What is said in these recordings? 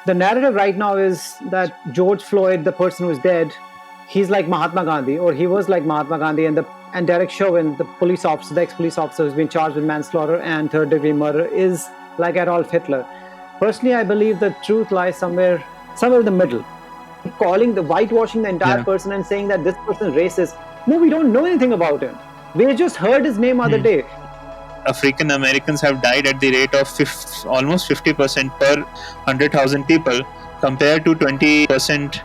The narrative right now is that George Floyd, the person who's dead, he's like Mahatma Gandhi, or he was like Mahatma Gandhi, and Derek Chauvin, the police officer, the ex-police officer who's been charged with manslaughter and third-degree murder, is like Adolf Hitler. Personally, I believe the truth lies somewhere in the middle. Calling the whitewashing the entire Yeah. person and saying that this person is racist. No, we don't know anything about him. We just heard his name other day. African Americans have died at the rate of almost 50% per 100,000 people, compared to 20%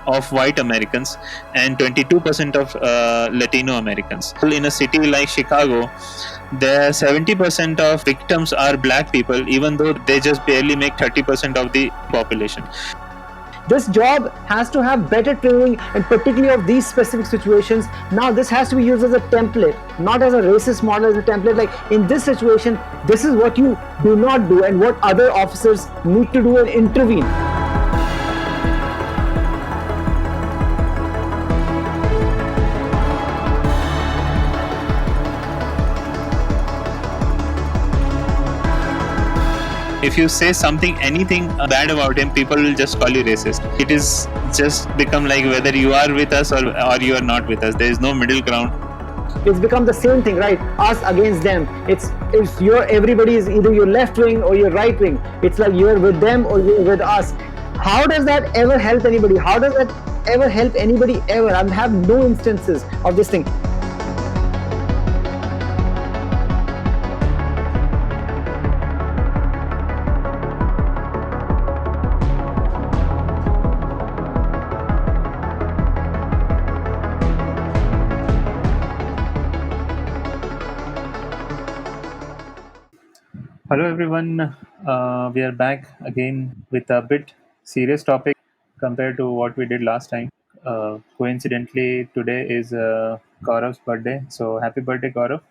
of white Americans and 22% of Latino Americans. In a city like Chicago, there 70% of victims are black people, even though they just barely make 30% of the population. This job has to have better training, and particularly of these specific situations. Now, this has to be used as a template, not as a racist model, as a template. Like, in this situation, this is what you do not do and what other officers need to do and intervene. If you say anything bad about him, people will just call you racist. It is just become like whether you are with us or you are not with us. There is no middle ground. It's become the same thing, right? Us against them. It's everybody is either you're left wing or you're right wing. It's like you're with them or you're with us. How does that ever help anybody? How does that ever help anybody ever? I have no instances of this thing. Hello everyone, we are back again with a bit serious topic compared to what we did last time. Coincidentally, today is Gaurav's birthday, so happy birthday, Gaurav.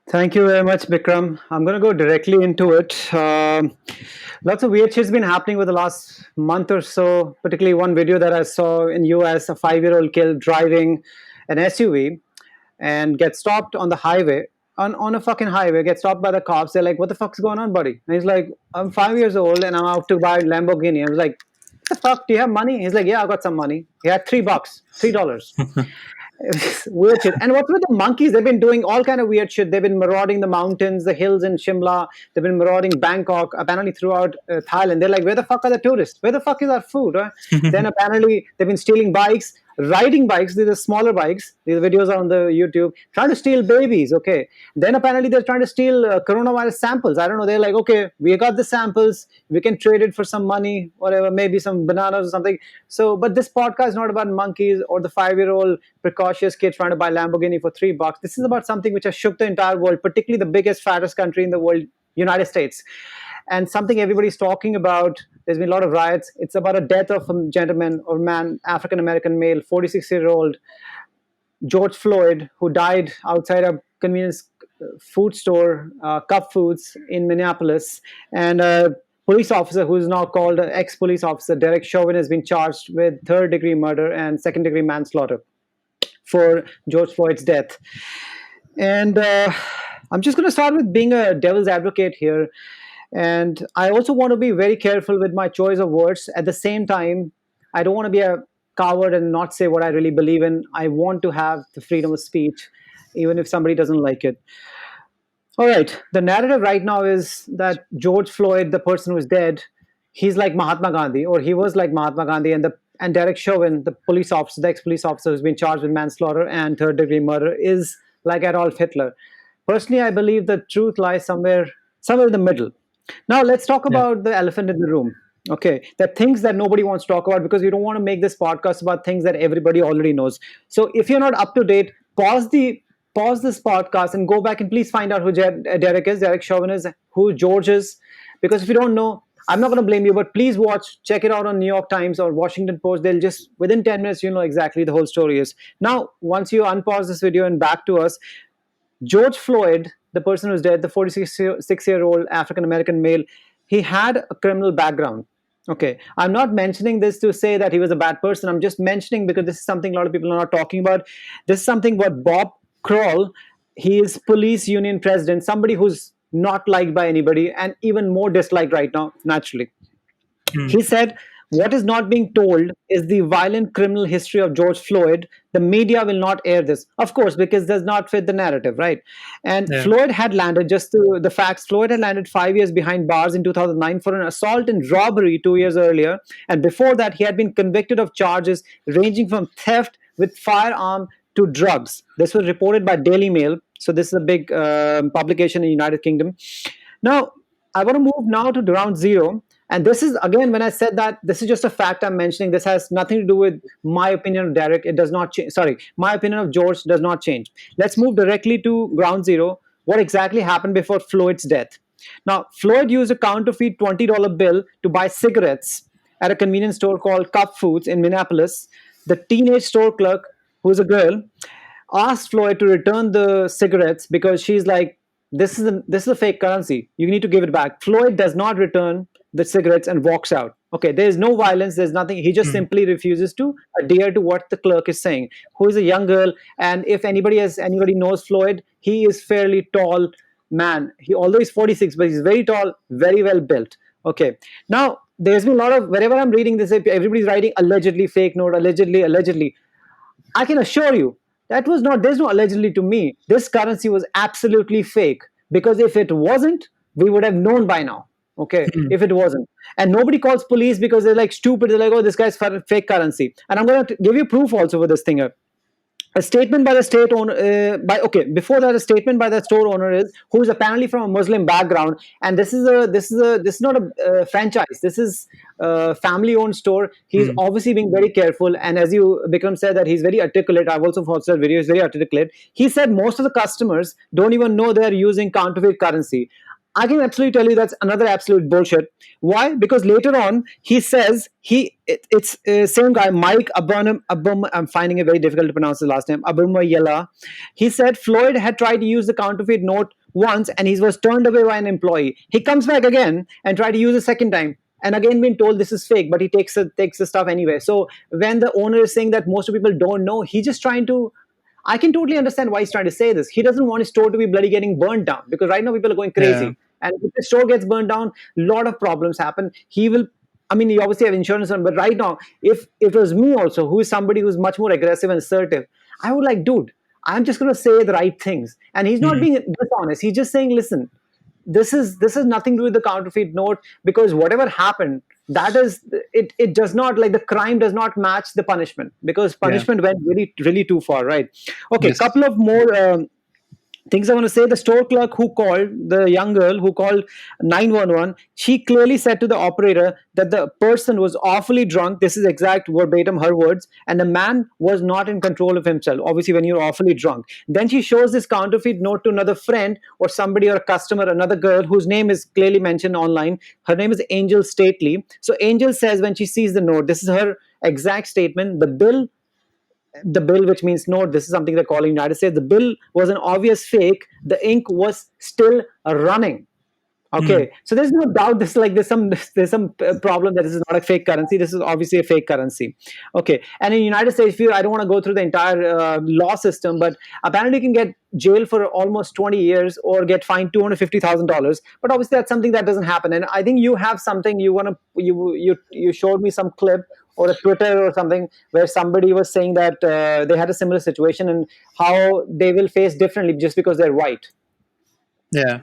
Thank you very much, Bikram. I'm going to go directly into it. Lots of weird shit's been happening with the last month or so, particularly one video that I saw in US, a 5-year-old kid driving an SUV and gets stopped on the highway, on a fucking highway, gets stopped by the cops. They're like, what the fuck's going on, buddy? And he's like, I'm 5 years old and I'm out to buy a Lamborghini. I was like, what the fuck? Do you have money? He's like, yeah, I got some money. He had $3, $3. Weird shit. And what's with the monkeys? They've been doing all kind of weird shit. They've been marauding the mountains, the hills in Shimla. They've been marauding Bangkok, apparently throughout Thailand. They're like, where the fuck are the tourists? Where the fuck is our food? Huh? Then apparently they've been stealing bikes, riding bikes. These are smaller bikes. These videos are on the YouTube. Trying to steal babies. Okay. Then apparently they're trying to steal coronavirus samples. I don't know. They're like, okay, we got the samples. We can trade it for some money, whatever, maybe some bananas or something. So, but this podcast is not about monkeys or the 5-year-old precocious kid trying to buy Lamborghini for $3. This is about something which has shook the entire world, particularly the biggest, fattest country in the world, United States. And something everybody's talking about. There's been a lot of riots. It's about a death of a gentleman or man, African-American male, 46-year-old George Floyd, who died outside a convenience food store, Cup Foods in Minneapolis. And a police officer who is now called ex-police officer, Derek Chauvin, has been charged with third-degree murder and second-degree manslaughter for George Floyd's death. And I'm just going to start with being a devil's advocate here. And I also want to be very careful with my choice of words. At the same time, I don't want to be a coward and not say what I really believe in. I want to have the freedom of speech, even if somebody doesn't like it. All right. The narrative right now is that George Floyd, the person who's dead, he's like Mahatma Gandhi, or he was like Mahatma Gandhi, and Derek Chauvin, the police officer, the ex-police officer who's been charged with manslaughter and third-degree murder, is like Adolf Hitler. Personally, I believe the truth lies somewhere in the middle. Now, let's talk about the elephant in the room. Okay, the things that nobody wants to talk about, because we don't want to make this podcast about things that everybody already knows. So if you're not up to date, pause this podcast and go back and please find out who Derek is, Derek Chauvin is, who George is. Because if you don't know, I'm not going to blame you, but please check it out on New York Times or Washington Post. They'll just, within 10 minutes, you know exactly the whole story is. Now, once you unpause this video and back to us, George Floyd, the person who's dead, the 46-year-old African-American male, he had a criminal background. Okay, I'm not mentioning this to say that he was a bad person. I'm just mentioning because this is something a lot of people are not talking about. This is something what Bob Kroll, he is police union president, somebody who's not liked by anybody and even more disliked right now, naturally. Mm. He said, "What is not being told is the violent criminal history of George Floyd. The media will not air this." Of course, because it does not fit the narrative, right? And Yeah. Floyd had landed, just to the facts, Floyd had landed 5 years behind bars in 2009 for an assault and robbery 2 years earlier. And before that, he had been convicted of charges ranging from theft with firearm to drugs. This was reported by Daily Mail. So this is a big publication in the United Kingdom. Now, I want to move now to ground zero. And this is, again, when I said that, this is just a fact I'm mentioning. This has nothing to do with my opinion of Derek. It does not change. Sorry, my opinion of George does not change. Let's move directly to ground zero. What exactly happened before Floyd's death? Now, Floyd used a counterfeit $20 bill to buy cigarettes at a convenience store called Cup Foods in Minneapolis. The teenage store clerk, who's a girl, asked Floyd to return the cigarettes because she's like, this is a fake currency. You need to give it back. Floyd does not return the cigarettes and walks out. Okay, there is no violence. There's nothing. He just Mm. simply refuses to adhere to what the clerk is saying. Who is a young girl, and if anybody knows Floyd, he is fairly tall man. He although he's 46, but he's very tall, very well built. Okay, now there's been a lot of wherever I'm reading this, everybody's writing allegedly fake note, allegedly, allegedly. I can assure you that was not, there's no allegedly to me. This currency was absolutely fake because if it wasn't, we would have known by now. Okay, Mm. if it wasn't. And nobody calls police because they're like stupid. They're like, oh, this guy's fake currency. And I'm going to give you proof also for this thing. A statement by the state owner by okay before that, a statement by the store owner is who is apparently from a Muslim background, and this is not a franchise. This is a family owned store. He's Mm. obviously being very careful, and as you Bikram said, that he's very articulate. I've also watched that video. He's very articulate. He said most of the customers don't even know they're using counterfeit currency. I can absolutely tell you that's another absolute bullshit. Why? Because later on he says it's same guy Mike Abum. I'm finding it very difficult to pronounce his last name. Abumayala. He said Floyd had tried to use the counterfeit note once and he was turned away by an employee. He comes back again and tried to use a second time. And again, being told this is fake, but he takes the stuff anyway. So when the owner is saying that most of people don't know, he's just trying to. I can totally understand why he's trying to say this. He doesn't want his store to be bloody getting burned down because right now people are going Yeah. crazy. And if the store gets burned down, a lot of problems happen. He will, I mean, you obviously have insurance on, but right now, if it was me also, who is somebody who's much more aggressive and assertive, I would like, dude, I'm just going to say the right things. And he's not Mm. being dishonest. He's just saying, listen, this is nothing to do with the counterfeit note because whatever happened, that is it does not, like, the crime does not match the punishment because Yeah. punishment went really really too far, right? Okay, Yes. couple of more things I want to say. The store clerk who called, the young girl who called 911, she clearly said to the operator that the person was awfully drunk. This is exact verbatim her words. And the man was not in control of himself. Obviously, when you're awfully drunk. Then she shows this counterfeit note to another friend or somebody or a customer, another girl whose name is clearly mentioned online. Her name is Angel Stately. So Angel says when she sees the note, this is her exact statement: the bill, which means note, this is something they call in the United States, the bill was an obvious fake. The ink was still running. Mm. Okay, so there's no doubt this, like, there's some problem that this is not a fake currency. This is obviously a fake currency. Okay, and in the United States, if you, I don't want to go through the entire law system, but apparently you can get jail for almost 20 years or get fined $250,000. But obviously that's something that doesn't happen. And I think you have something you want to, you showed me some clip or a Twitter or something where somebody was saying that they had a similar situation and how they will face differently just because they're white. Yeah.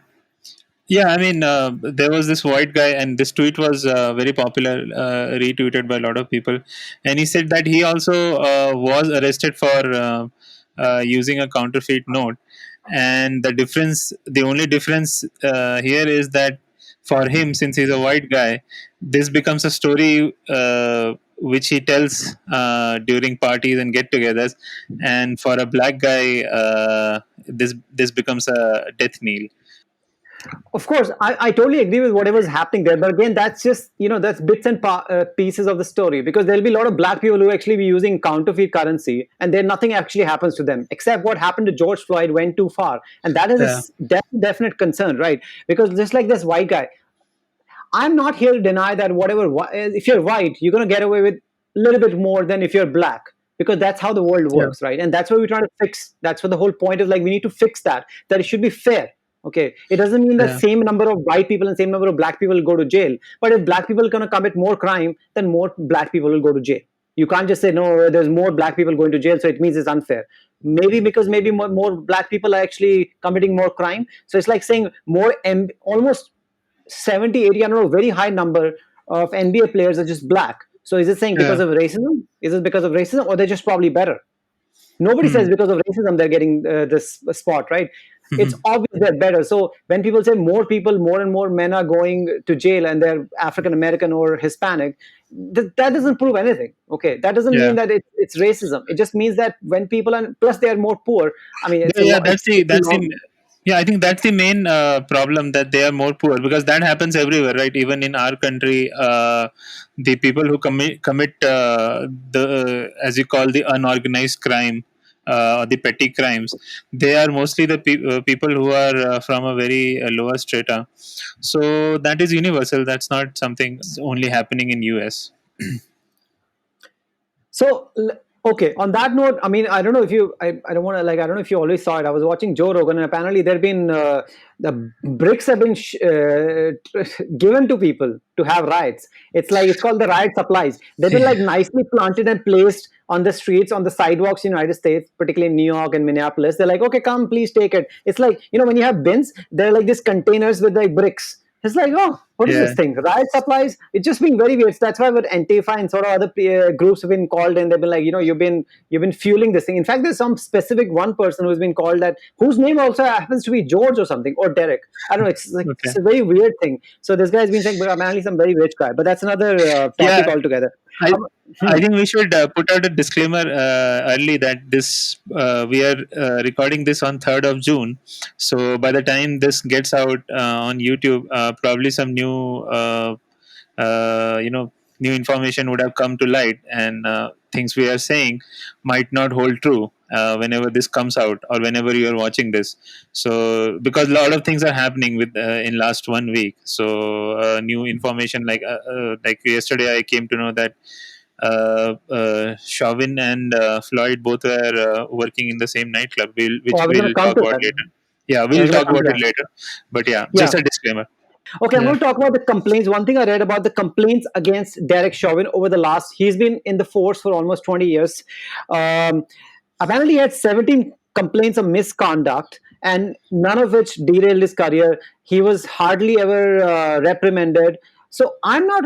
Yeah, I mean, there was this white guy, and this tweet was very popular, retweeted by a lot of people. And he said that he also was arrested for using a counterfeit note. And the only difference here is that for him, since he's a white guy, this becomes a story which he tells during parties and get-togethers. And for a black guy, this becomes a death knell. Of course, I totally agree with whatever's happening there. But again, that's just, that's bits and pieces of the story because there'll be a lot of black people who actually be using counterfeit currency and then nothing actually happens to them except what happened to George Floyd went too far. And that is a Yeah. definite concern, right? Because just like this white guy, I'm not here to deny that if you're white, you're going to get away with a little bit more than if you're black because that's how the world Yeah. works, right? And that's what we're trying to fix. That's what the whole point is, like, we need to fix that it should be fair. Okay, it doesn't mean that Yeah. same number of white people and same number of black people go to jail. But if black people are going to commit more crime, then more black people will go to jail. You can't just say no. There's more black people going to jail, so it means it's unfair. Maybe because maybe more black people are actually committing more crime. So it's like saying almost 70, 80, I don't know, very high number of NBA players are just black. So is it saying because Yeah. of racism? Is it because of racism, or they're just probably better? Nobody Hmm. says because of racism they're getting this spot, right? It's obvious they're better. So when people say more people, more and more men are going to jail and they're African American or Hispanic, that doesn't prove anything. Okay, that doesn't mean Yeah. that it's racism. It just means that when people are, plus they are more poor. I mean, Yeah, yeah, it's a that's the long. yeah. I think that's the main problem, that they are more poor, because that happens everywhere, right? Even in our country, the people who commit the as you call the unorganized crime, or the petty crimes, they are mostly the people who are from a very lower strata. So that is universal. That's not something only happening in US. So okay, on that note, I mean, I don't know if you, I don't want to like, I don't know if you always saw it. I was watching Joe Rogan, and apparently there've been the bricks have been given to people to have riots. It's like it's called the riot supplies. They've been like nicely planted and placed on the streets, on the sidewalks in the United States, particularly in New York and Minneapolis. They're like, okay, come, please take it. It's like, when you have bins, they're like these containers with like bricks. It's like, oh, what is Yeah. this thing? Riot supplies? It's just being very weird. So that's why what Antifa and sort of other groups have been called, and they've been like, you've been fueling this thing. In fact, there's some specific one person who's been called that, whose name also happens to be George or something, or Derek. I don't know. It's like Okay. it's a very weird thing. So this guy's been saying, but apparently some very rich guy. But that's another topic Yeah. altogether. I Um, I hmm. think we should put out a disclaimer early that this we are recording this on 3rd of June. So by the time this gets out on YouTube, probably some uh, you know new information would have come to light, and things we are saying might not hold true whenever this comes out, or whenever you are watching this. So because a lot of things are happening with in last 1 week, so new information, like yesterday I came to know that Chauvin and Floyd both were working in the same nightclub, Oh, which I was going we'll to come talk to about that. later. Yeah, I we'll was going to talk come about to it that. later. But yeah, Yeah. just a disclaimer. Okay, I'm Yeah. going to talk about the complaints. One thing I read about the complaints against Derek Chauvin over the last, he's been in the force for almost 20 years. Um, Apparently, he had 17 complaints of misconduct, and none of which derailed his career. He was hardly ever reprimanded. So I'm not,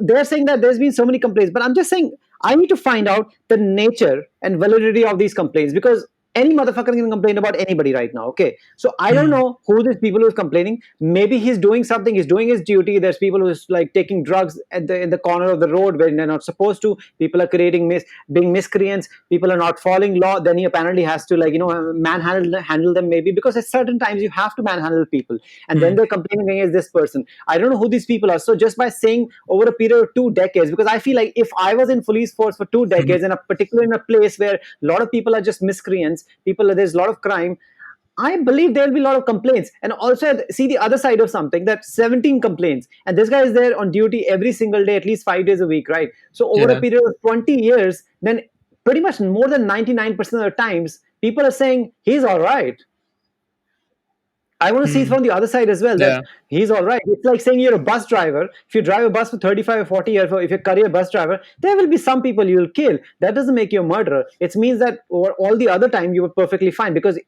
they're saying that there's been so many complaints, but I'm just saying I need to find out the nature and validity of these complaints, because any motherfucker can complain about anybody right now. Okay, so I don't Hmm. know who these people who's complaining. Maybe he's doing something, he's doing his duty. There's people who's like taking drugs at the in the corner of the road where they're not supposed to. People are creating being miscreants. People are not following law. Then he apparently has to, like, handle them, maybe because at certain times you have to manhandle people. And then Hmm. they're complaining against this person. I don't know who these people are. So just by saying over a period of 2 decades, because I feel like if I was in police force for 2 decades, and particularly in a place where a lot of people are just miscreants, there's a lot of crime, I believe there'll be a lot of complaints. And also see the other side of something, that 17 complaints. And this guy is there on duty every single day, at least 5 days a week, right? So over a Yeah. period of 20 years, then pretty much more than 99% of the times, people are saying he's all right. I want to see Hmm. from the other side as well, that Yeah. he's all right. It's like saying you're a bus driver. If you drive a bus for 35 or 40 years, if you're a career bus driver, there will be some people you'll kill. That doesn't make you a murderer. It means that over all the other time you were perfectly fine. Because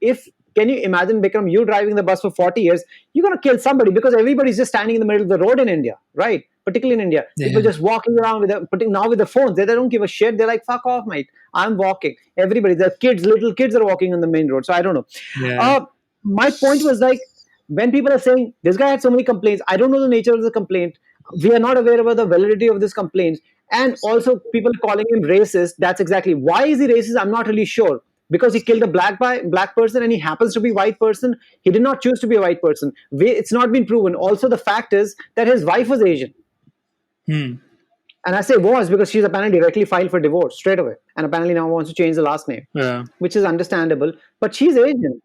can you imagine, Bikram, you driving the bus for 40 years, you're going to kill somebody, because everybody's just standing in the middle of the road in India, right? Particularly in India. People Yeah. just walking around now with the phones. They don't give a shit. They're like, fuck off, mate. I'm walking. Everybody, the kids, little kids are walking on the main road. So I don't know. Yeah. Uh, my point was like, when people are saying this guy had so many complaints, I don't know the nature of the complaint. We are not aware about the validity of this complaint. And also, people are calling him racist. That's exactly why is he racist? I'm not really sure. Because he killed a black person, and he happens to be a white person. He did not choose to be a white person. It's not been proven. Also, the fact is that his wife was Asian. Hmm. And I say was because she's apparently directly filed for divorce straight away. And apparently now wants to change the last name, Yeah. which is understandable. But she's Asian.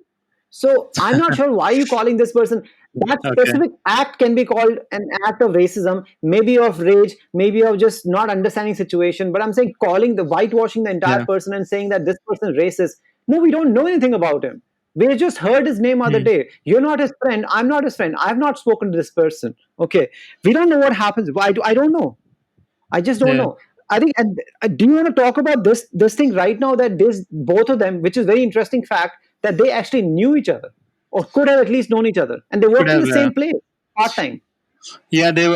So I'm not sure why you calling this person. That Okay. specific act can be called an act of racism, maybe of rage, maybe of just not understanding situation. But I'm saying calling the whitewashing the entire Yeah. person and saying that this person is racist. No, we don't know anything about him. We just heard his name other Hmm. day. You're not his friend. I'm not his friend. I've not spoken to this person. Okay. We don't know what happens. I don't know. I just don't Yeah. know. I think. And do you want to talk about this thing right now? That this both of them, which is very interesting fact, that they actually knew each other or could have at least known each other, and they Could worked in have. the same place part time. Yeah, they.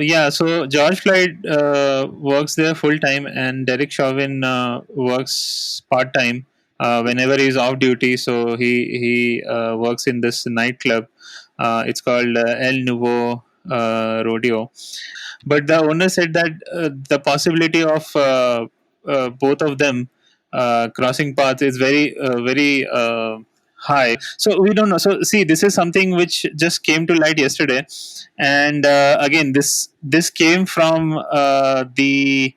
Yeah. So George Floyd works there full time, and Derek Chauvin works part time whenever he's off duty. So he works in this nightclub. It's called El Nuevo Rodeo. But the owner said that the possibility of both of them crossing paths is very high. So we don't know. So see, this is something which just came to light yesterday, and again, this came from uh, the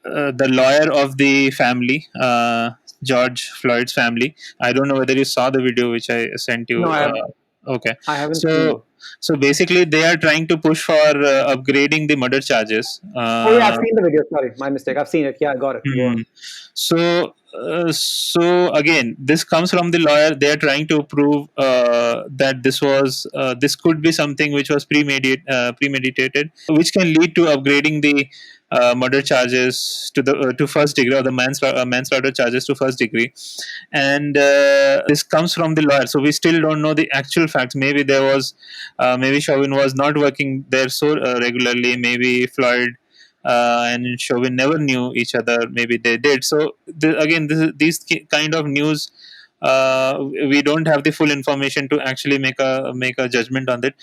lawyer of the family, George Floyd's family. I don't know whether you saw the video which I sent No, you. Okay, I haven't seen it. so so basically they are trying to push for upgrading the murder charges. Oh yeah, I've seen the video. Sorry, my mistake. I've seen it. Yeah, I got it. Go Hmm. on. So again, this comes from the lawyer. They are trying to prove that this could be something which was premeditated, which can lead to upgrading the murder charges to the to first degree, or the manslaughter charges to first degree. And this comes from the lawyer, so we still don't know the actual facts. Maybe Chauvin was not working there so regularly. Maybe Floyd and Chauvin never knew each other. Maybe they did. So again, these kind of news, we don't have the full information to actually make a judgment on it.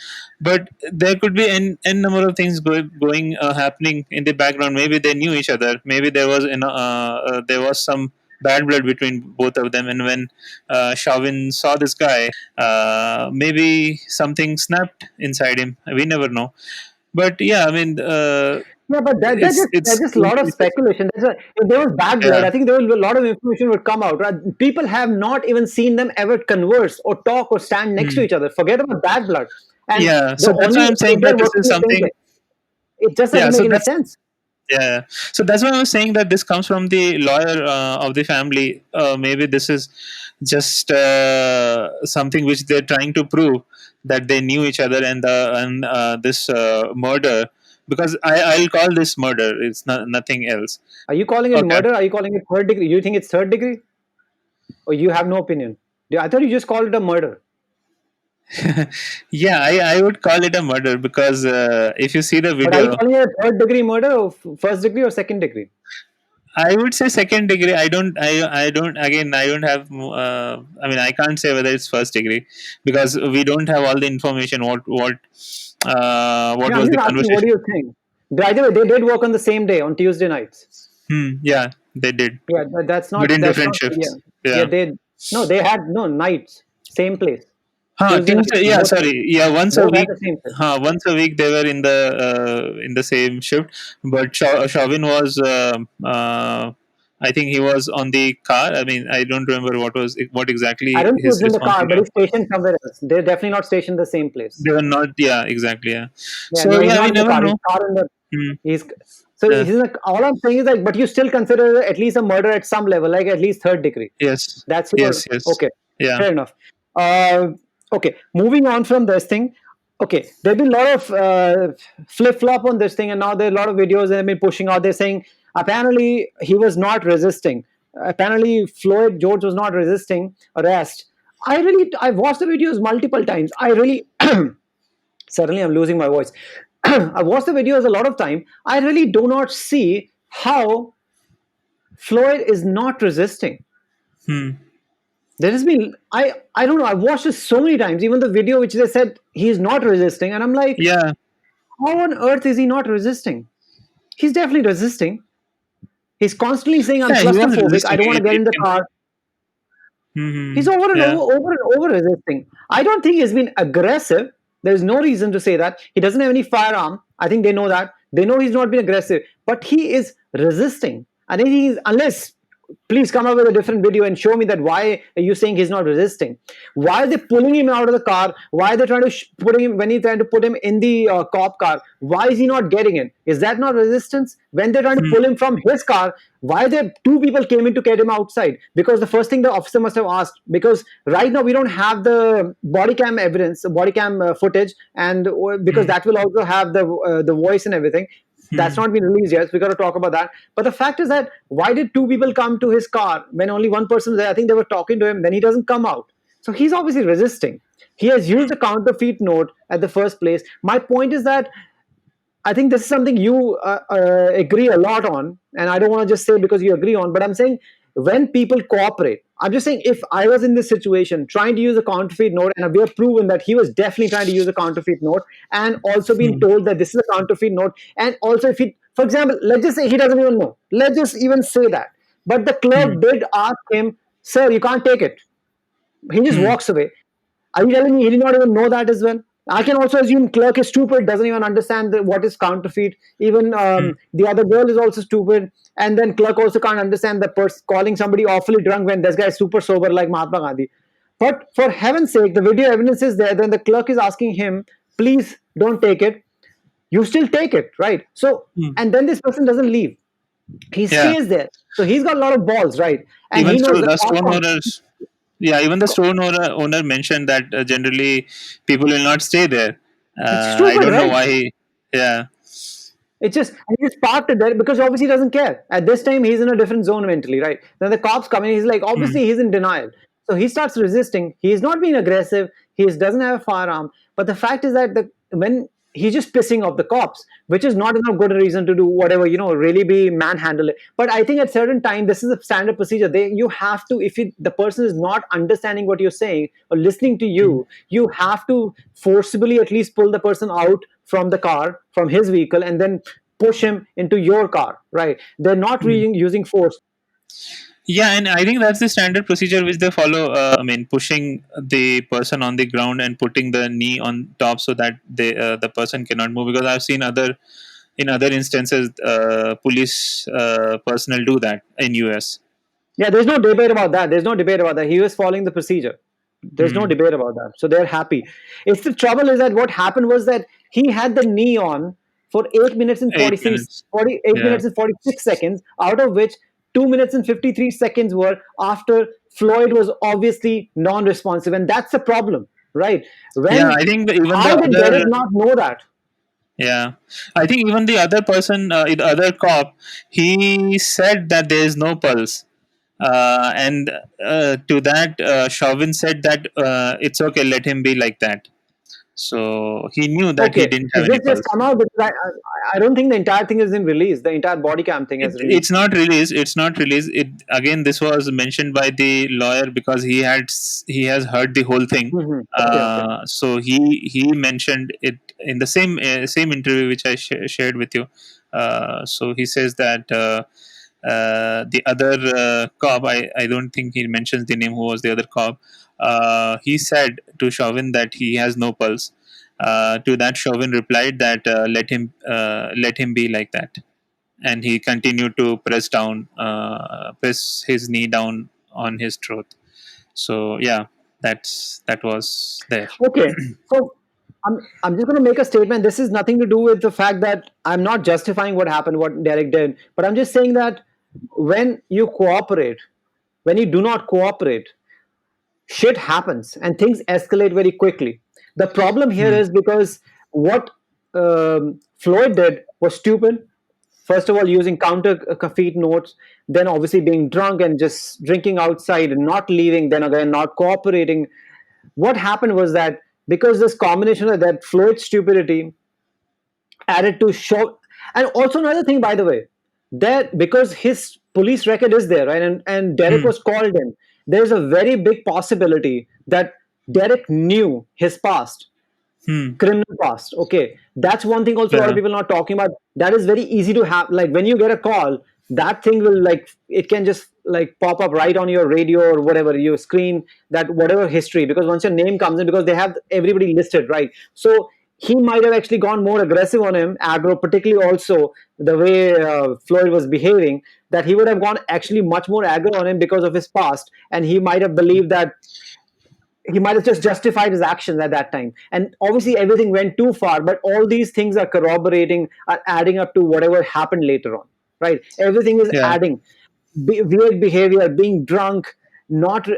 But there could be n number of things going happening in the background. Maybe they knew each other. Maybe there was some bad blood between both of them. And when Chauvin saw this guy, maybe something snapped inside him. We never know. But yeah, I mean, Yeah, but that's just a lot of it's just, speculation. If there was bad blood, yeah. I think there will a lot of information would come out. Right? People have not even seen them ever converse or talk or stand next to Hmm. each other. Forget about bad blood. And Yeah, the so that's only why I'm if saying they're that this working is in the same something. place, it just Yeah, doesn't make so any that's sense. yeah. So that's why I was saying that this comes from the lawyer of the family. Maybe this is just something which they're trying to prove that they knew each other, and this murder. Because I'll call this murder. It's not nothing else. Are you calling it Okay. murder? Are you calling it third degree? You think it's third degree, or you have no opinion? I thought you just called it a murder. Yeah, I would call it a murder because if you see the But are you video, calling it a third degree murder or first degree or second degree? I would say second degree. I don't. Again, I don't have. I mean, I can't say whether it's first degree because we don't have all the information. What Yeah, I'm was just the asking, what do conversation? you think? By the way, they did work on the same day on Tuesday nights. Hmm. Yeah, they did, Yeah, but in that's different not yeah. shifts. Yeah, Yeah. they had no nights, same place. Huh. Tuesday night, Tuesday. Yeah. Sorry. Yeah. Once a both had week. the same place. Once a week they were in the same shift, but Chauvin was. I think he was on the car. I mean, I don't remember what I exactly don't think he his was in the car, but responsibility. he's stationed somewhere else. They're definitely not stationed in the same place. They were not. Yeah, exactly. Yeah. Yeah, So no, he's yeah, we not in the never car. He's know. car in the Hmm. he's so Yeah. he's in the, all I'm saying is like, but you still consider at least a murder at some level, like at least third degree. Yes. That's your Yes. Yes. okay. Yeah. Fair enough. Uh, okay, moving on from this thing. Okay, there've been a lot of flip flop on this thing, and now there are a lot of videos that have been pushing out. They're saying apparently he was not resisting. Apparently Floyd George was not resisting arrest. I've watched the videos multiple times. I really suddenly I'm losing my voice. I've watched the videos a lot of time. I really do not see how Floyd is not resisting. Hmm. There has been I don't know. I've watched this so many times. Even the video which they said he's not resisting, and I'm like, Yeah. how on earth is he not resisting? He's definitely resisting. He's constantly saying, "I'm Yeah. He was claustrophobic. I resisting. don't want to get It in the can. car." He's Hmm. over and Yeah. over resisting. I don't think he's been aggressive. There's no reason to say that. He doesn't have any firearm. I think they know that. They know he's not been aggressive, but he is resisting. I think he's unless please come up with a different video and show me that why are you saying he's not resisting. Why are they pulling him out of the car? Why are they trying to put him, when he's trying to put him in the cop car, why is he not getting in? Is that not resistance? When they're trying to Hmm. pull him from his car, why there two people came in to get him outside? Because the first thing the officer must have asked, because right now we don't have the body cam evidence, body cam footage, and because Hmm. that will also have the voice and everything. That's Hmm. not been released yet. So we got to talk about that. But the fact is that why did two people come to his car when only one person was there? I think they were talking to him. Then he doesn't come out. So he's obviously resisting. He has used a counterfeit note at the first place. My point is that I think this is something you agree a lot on, and I don't want to just say because you agree on, but I'm saying when people cooperate, I'm just saying if I was in this situation trying to use a counterfeit note, and we have proven that he was definitely trying to use a counterfeit note, and also been Hmm. told that this is a counterfeit note, and also if he, for example, let's just say he doesn't even know, let's just even say that, but the Hmm. clerk did ask him, "Sir, you can't take it." He just Hmm. walks away. Are you telling me he did not even know that as well? I can also assume clerk is stupid, doesn't even understand what is counterfeit. Even Hmm. the other girl is also stupid, and then clerk also can't understand the person calling somebody awfully drunk when this guy is super sober like Mahatma Gandhi. But for heaven's sake, the video evidence is there. Then the clerk is asking him, "Please don't take it." You still take it, right? So, Hmm. and then this person doesn't leave. He Yeah. stays there. So he's got a lot of balls, right? And Even he knows the the cop. stone owners. Yeah, even the owner mentioned that generally people will not stay there. It's I stupid, don't know right? why. Yeah. It's just he just parked it there because obviously he doesn't care. At this time, he's in a different zone mentally, right? Then the cops come in, he's like, Hmm. obviously he's in denial. So he starts resisting. He's not being aggressive. He doesn't have a firearm. But the fact is that when he's just pissing off the cops, which is not enough good reason to do whatever, really be manhandle it. But I think at certain time, this is a standard procedure. You have to, if the person is not understanding what you're saying or listening to Hmm. you have to forcibly at least pull the person out from the car, from his vehicle, and then push him into your car, right? They're not Hmm. really using force. Yeah, and I think that's the standard procedure which they follow. I mean, pushing the person on the ground and putting the knee on top so that the person cannot move. Because I've seen in other instances, police personnel do that in US. Yeah, there's no debate about that. There's no debate about that. He was following the procedure. There's no Hmm. debate about that. So they're happy. It's the trouble is that what happened was that he had the knee on for 8 minutes and 8 46, minutes. 48 Yeah. minutes and 46 seconds, out of which 2 minutes and 53 seconds were after Floyd was obviously non-responsive. And that's the problem, right? Yeah, When, I think even the how did Derek other. not know that? Yeah, I think even the other person, the other cop, he said that there is no pulse, and to that, Chauvin said that it's okay, let him be like that. So he knew that he Okay, didn't have is any this just pulse. come out? Because I don't think the entire thing has been released. The entire body cam thing has released. It's not released. It's not released. It again. This was mentioned by the lawyer because he has heard the whole thing. Okay, okay. So he mentioned it in the same interview which I shared with you. So he says that the other cop, I don't think he mentions the name who was the other cop. He said to Chauvin that he has no pulse. To that, Chauvin replied that let him be like that, and he continued to press his knee down on his throat. So yeah, that was there. Okay, so I'm just going to make a statement. This is nothing to do with the fact that I'm not justifying what happened, what Derek did, but I'm just saying that when you cooperate, when you do not cooperate, shit happens and things escalate very quickly. The problem here Hmm. is because what Floyd did was stupid. First of all, using counter caffeine notes, then obviously being drunk and just drinking outside and not leaving, then again not cooperating. What happened was that because this combination of that Floyd's stupidity added to show, and also another thing, by the way, that because his police record is there, right, and Derek Hmm. was called in, there's a very big possibility that Derek knew his past, Hmm. criminal past. Okay, that's one thing also a lot of Yeah. people not talking about. That is very easy to have. Like when you get a call, that thing will like it can just like pop up right on your radio or whatever your screen, that whatever history, because once your name comes in, because they have everybody listed, right? So he might have actually gone more aggressive on him, aggro, particularly also the way Floyd was behaving, that he would have gone actually much more aggro on him because of his past, and he might have believed that he might have just justified his actions at that time. And obviously, everything went too far, but all these things are corroborating, are adding up to whatever happened later on, right? Everything is Yeah. adding. Weird behavior, being drunk, not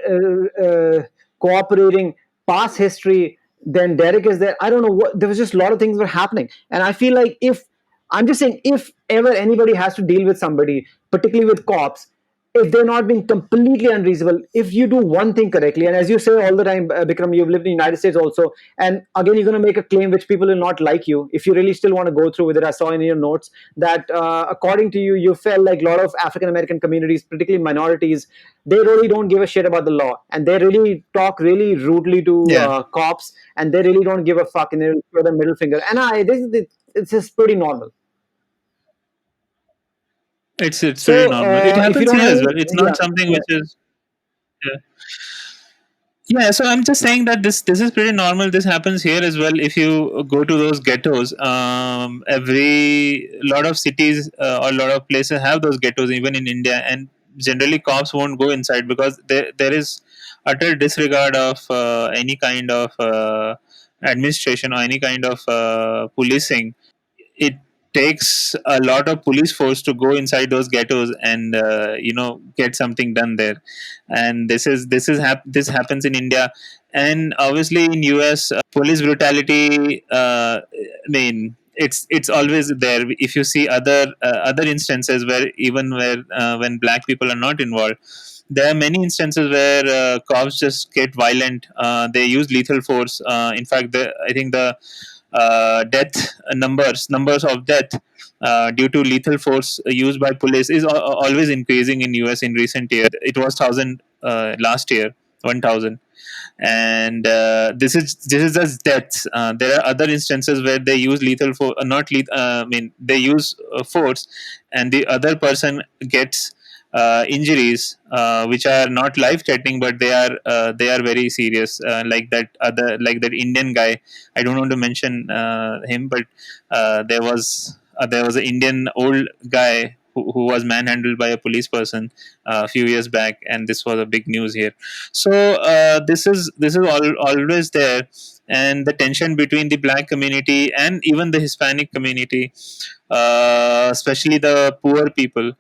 cooperating, past history. Then Derek is there. I don't know what. There was just a lot of things were happening, and I feel like if I'm just saying, if ever anybody has to deal with somebody, particularly with cops, if they're not being completely unreasonable, if you do one thing correctly, and as you say all the time, Bikram, you've lived in the United States also, and again, you're going to make a claim which people will not like you. If you really still want to go through with it, I saw in your notes that according to you, you felt like a lot of African American communities, particularly minorities, they really don't give a shit about the law, and they really talk really rudely to Yeah. cops, and they really don't give a fuck, and they throw the middle finger. And it's just pretty normal. It's pretty So, normal. It if you happens don't here have as any, well. It's yeah, not something yeah. which is. Yeah. Yeah, so I'm just saying that this is pretty normal. This happens here as well. If you go to those ghettos, every lot of cities or a lot of places have those ghettos, even in India. And generally, cops won't go inside because there is utter disregard of any kind of administration or any kind of policing. It takes a lot of police force to go inside those ghettos and get something done there. And this happens in India, and obviously in US. Police brutality, I mean, it's always there. If you see other instances where even where when black people are not involved, there are many instances where cops just get violent. They use lethal force. In fact, I think the death numbers of death due to lethal force used by police is always increasing in US in recent years. It was 1,000 last year, 1,000. And this is just deaths. There are other instances where they use lethal force, not lethal. I mean, they use force, and the other person gets injuries which are not life threatening, but they are very serious. Like that Indian guy. I don't want to mention him, but there was an Indian old guy who was manhandled by a police person a few years back, and this was a big news here. So this is always there, and the tension between the black community and even the Hispanic community, especially the poor people.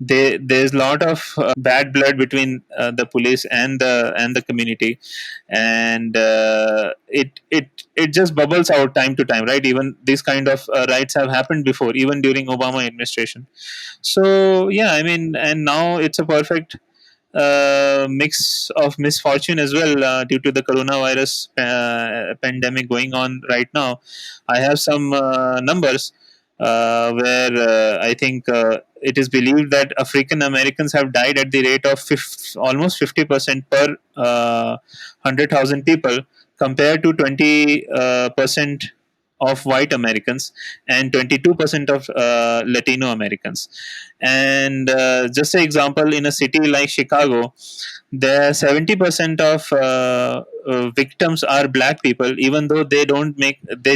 There's a lot of bad blood between the police and the community, and it just bubbles out time to time, right? Even these kind of riots have happened before, even during Obama administration. So yeah, I mean, and now it's a perfect mix of misfortune as well, due to the coronavirus pandemic going on right now. I have some numbers where I think it is believed that African Americans have died at the rate of almost 50% per 100,000 people, compared to 20% of white Americans and 22% of Latino Americans. And just an example, in a city like Chicago, there 70% of victims are black people, even though they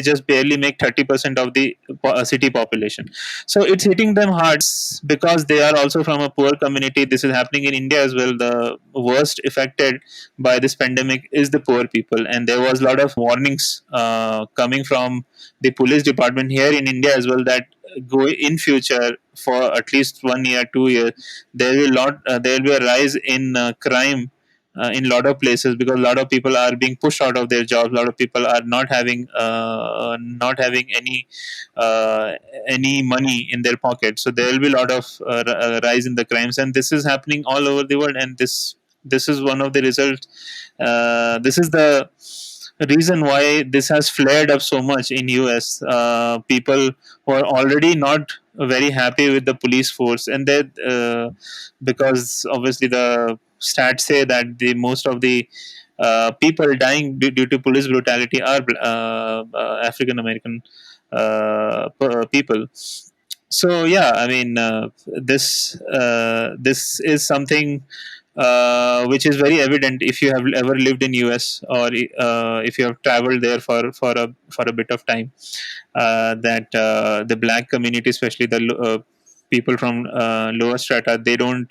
just barely make 30% of the city population. So it's hitting them hard because they are also from a poor community. This is happening in India as well. The worst affected by this pandemic is the poor people, and there was a lot of warnings coming from the police department here in India as well, that go in future for at least 1 year, 2 years, there will be a rise in crime in a lot of places, because a lot of people are being pushed out of their jobs. A lot of people are not having uh, any money in their pocket. So there will be a lot of rise in the crimes, and this is happening all over the world. And this is one of the results. This is the reason why this has flared up so much in US. People who are already not very happy with the police force, and they because obviously the stats say that the most of the people dying due to police brutality are African American people. So yeah, I mean, this is something which is very evident if you have ever lived in US, or if you have traveled there for a bit of time, that the black community, especially the people from lower strata, they don't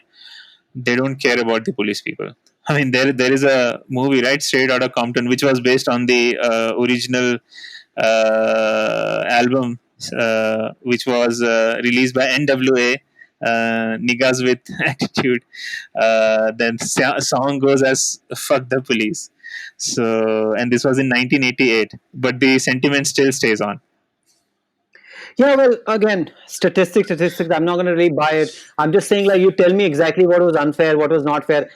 care about the police people. I mean, there is a movie, right, Straight Outta Compton, which was based on the original album, which was released by NWA, Niggas with Attitude. Then song goes as "Fuck the Police." So, and this was in 1988, but the sentiment still stays on. Yeah, well, again, statistics. I'm not going to really buy it. I'm just saying, like, you tell me exactly what was unfair, what was not fair.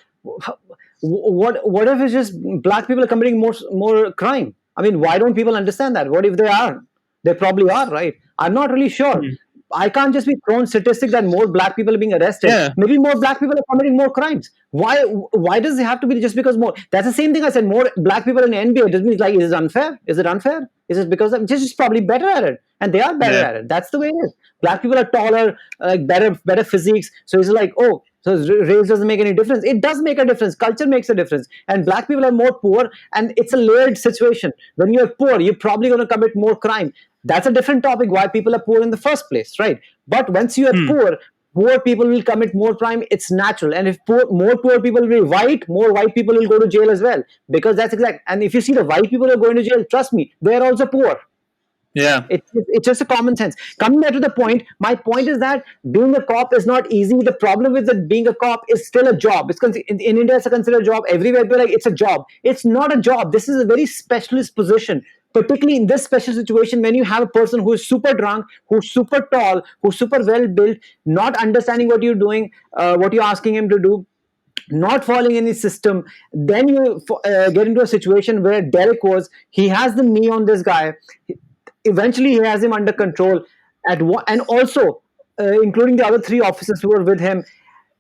What if it's just black people are committing more crime? I mean, why don't people understand that? What if they are? They probably are, right? I'm not really sure. Hmm. I can't just be thrown statistic that more black people are being arrested. Yeah, Maybe more black people are committing more crimes. Why does it have to be just because more? That's the same thing I said. More black people in the NBA doesn't mean, like, is it unfair? Is it unfair? Is it because they're just probably better at it, and they are better yeah, at it. That's the way it is. Black people are taller, like better physiques. So it's like, oh, so race doesn't make any difference. It does make a difference. Culture makes a difference. And black people are more poor, and it's a layered situation. When you're poor, you're probably going to commit more crime. That's a different topic. Why people are poor in the first place, right? But once you are hmm. poor people will commit more crime. It's natural. And if more poor people will be white, more white people will go to jail as well, because that's exact. And if you see the white people who are going to jail, trust me, they're also poor. Yeah, It's just a common sense. Coming back to the point, my point is that being a cop is not easy. The problem with that being a cop is still a job. In India, it's considered a job. Everywhere, they're like, it's a job. It's not a job. This is a very specialist position. Particularly in this special situation, when you have a person who is super drunk, who's super tall, who's super well built, not understanding what you're doing, what you're asking him to do, not following any system, then you get into a situation where Derek was. He has the knee on this guy. Eventually, he has him under control. And also, including the other three officers who were with him.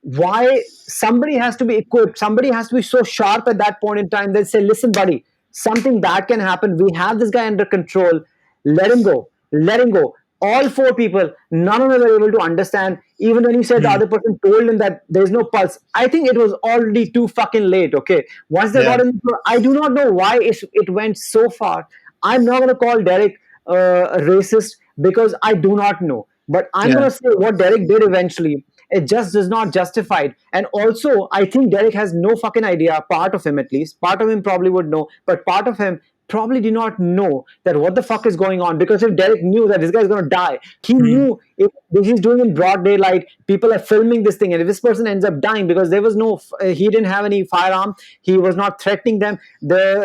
Why somebody has to be equipped? Somebody has to be so sharp at that point in time. They say, "Listen, buddy, something bad can happen. We have this guy under control. Let him go. Let him go." All four people, none of them were able to understand. Even when he said the hmm. other person told him that there's no pulse, I think it was already too fucking late. Okay, once they Yeah, got in, I do not know why it went so far. I'm not going to call Derek a racist because I do not know. But I'm yeah, going to say what Derek did eventually, it just does not justify it. And also, I think Derek has no fucking idea, part of him at least. Part of him probably would know, but part of him probably did not know that what the fuck is going on. Because if Derek knew that this guy is going to die, he hmm. knew if he's doing in broad daylight, people are filming this thing, and if this person ends up dying because there was no, he didn't have any firearm, he was not threatening them,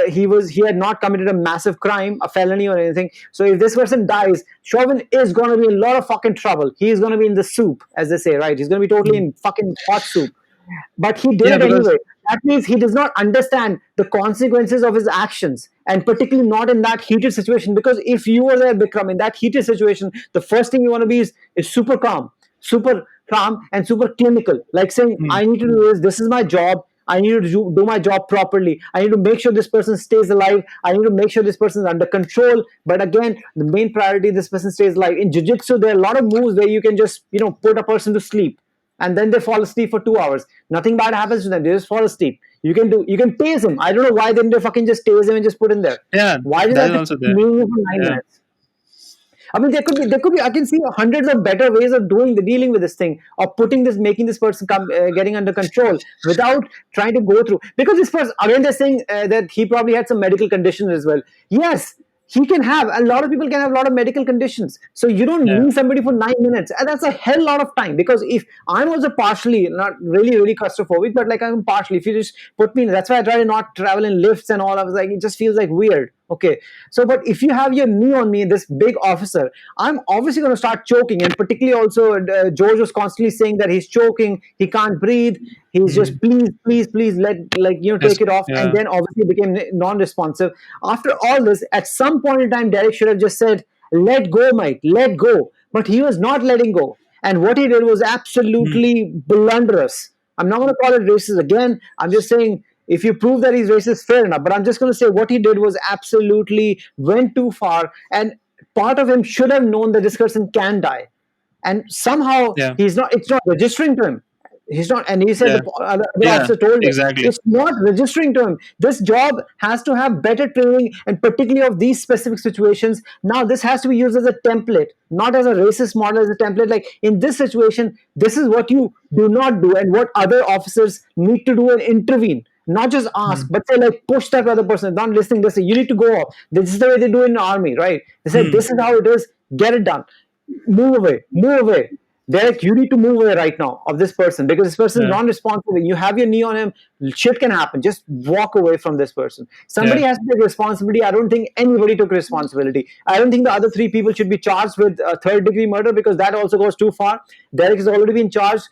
he had not committed a massive crime, a felony or anything. So if this person dies, Chauvin is going to be in a lot of fucking trouble. He is going to be in the soup, as they say, right? He's going to be totally in fucking hot soup. But he did Yeah, it because anyway. That means he does not understand the consequences of his actions, and particularly not in that heated situation. Because if you were there, Bikram, in that heated situation, the first thing you want to be is super calm, and super clinical. Like saying, hmm. I need to do this. This is my job. I need to do my job properly. I need to make sure this person stays alive. I need to make sure this person is under control. But again, the main priority, this person stays alive. In jiu-jitsu, there are a lot of moves where you can just, put a person to sleep, and then they fall asleep for 2 hours. Nothing bad happens to them. They just fall asleep. You can tase him. I don't know why didn't they fucking just tase him and just put him there. Yeah, Why did they that have is to also keep there. moving for nine Yeah, minutes? I mean, there could be. I can see hundreds of better ways of dealing with this thing, or making this person getting under control without trying to go through. Because this person, again, they're saying that he probably had some medical conditions as well. Yes, he can have. A lot of people can have a lot of medical conditions. So you don't yeah, need somebody for 9 minutes, and that's a hell lot of time. Because if I'm also partially, not really, really claustrophobic, but like I'm partially. If you just put me, that's why I try to not travel in lifts and all. I was like, it just feels like weird. Okay, so but if you have your knee on me, this big officer, I'm obviously going to start choking. And particularly also, George was constantly saying that he's choking, he can't breathe, he's hmm. just, please, please, please, Yes, take it off. And yeah, then obviously became non-responsive. After all this, at some point in time, Derek should have just said, let go, Mike, let go. But he was not letting go, and what he did was hmm. absolutely blunderous. I'm not going to call it racist again. I'm just saying, if you prove that he's racist, fair enough. But I'm just going to say what he did was absolutely went too far. And part of him should have known that this person can die. And somehow Yeah, it's not registering to him. He's not, and he said Yeah. the other Yeah. officer told him Exactly. it's not registering to him. This job has to have better training, and particularly of these specific situations. Now, this has to be used as a template, not as a racist model, as a template. Like in this situation, this is what you do not do, and what other officers need to do and intervene. Not just ask, Hmm. but say like push that other person. Not listening. They say you need to go off. This is the way they do it in the army, right? They said Hmm. this is how it is. Get it done. Move away. Move away. Derek, you need to move away right now of this person because this person is Yeah. non-responsible. You have your knee on him. Shit can happen. Just walk away from this person. Yeah. Somebody has to take responsibility. I don't think anybody took responsibility. I don't think the other three people should be charged with third-degree murder because that also goes too far. Derek has already been charged.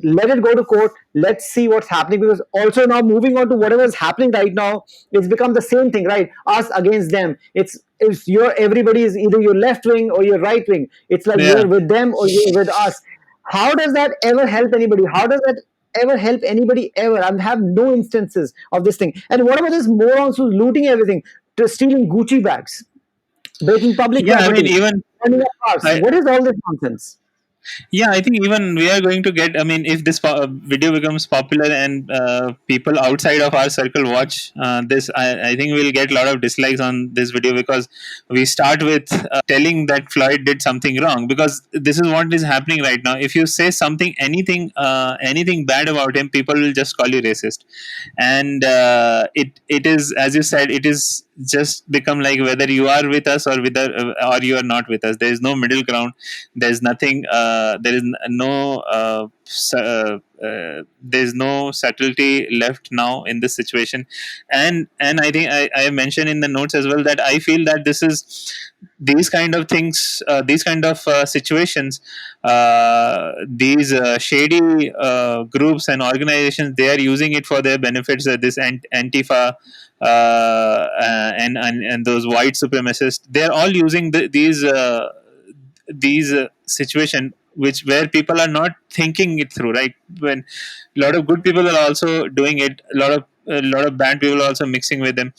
Let it go to court. Let's see what's happening because also now moving on to whatever is happening right now, it's become the same thing, right? Us against them. It's your everybody is either your left wing or your right wing. It's like Yeah. you're with them or you're with us. How does that ever help anybody? How does that ever help anybody ever? I have no instances of this thing. And what about this morons who's looting everything, to stealing Gucci bags, breaking public Yeah. I mean, property, even burning up cars? I, What is all this nonsense? yeah, I think even we are going to get, I mean, if this video becomes popular and people outside of our circle watch this, I think we'll get a lot of dislikes on this video because we start with telling that Floyd did something wrong, because this is what is happening right now. If you say something, anything bad about him, people will just call you racist. And it is, as you said, it is just become like whether you are with us or you are not with us. There is no middle ground. There's nothing. There is no. There's no subtlety left now in this situation. And I think I mentioned in the notes as well that I feel that this is these kind of things, these kind of situations, these shady groups and organizations, they are using it for their benefits. This Antifa and those white supremacists, they're all using these situation which where people are not thinking it through, right? When a lot of good people are also doing it, a lot of bad people are also mixing with them.